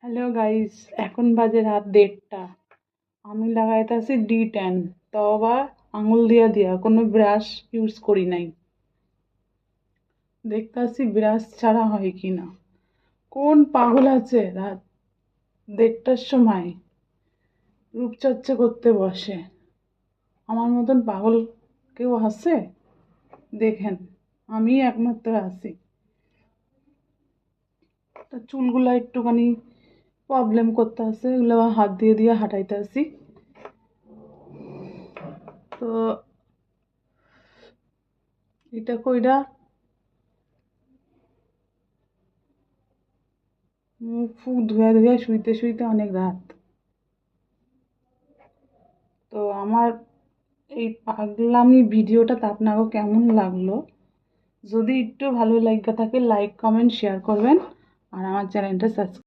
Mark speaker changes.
Speaker 1: Hello guys, এখন বাজে রাত 1:30। আমি লাগাইতেছি D10, তো আবার আঙুল দিয়া দিয়া কোনো ব্রাশ ইউজ করি নাই। দেখতাছি ব্রাশ ছাড়া হয় কি না। কোন পাগল আছে রাত 1:30টার সময় রূপচর্চা করতে বসে? আমার মতন পাগল কেউ আছে? দেখেন, আমি একমাত্র আছি। তা চুলগুলা একটুখানি প্রবলেম করতে আছে, এগুলো হাত দিয়ে দিয়ে হাঁটাইতে আছি। তো এটা কইরা মুখ ফুক ধুয়ে ধুয়ে শুইতে শুইতে অনেক রাত। তো আমার এই পাগলামি ভিডিওটা তা আপনাকে কেমন লাগলো? যদি একটু ভালো লাগা থাকে লাইক কমেন্ট শেয়ার করবেন আর আমার চ্যানেলটা সাবস্ক্রাইব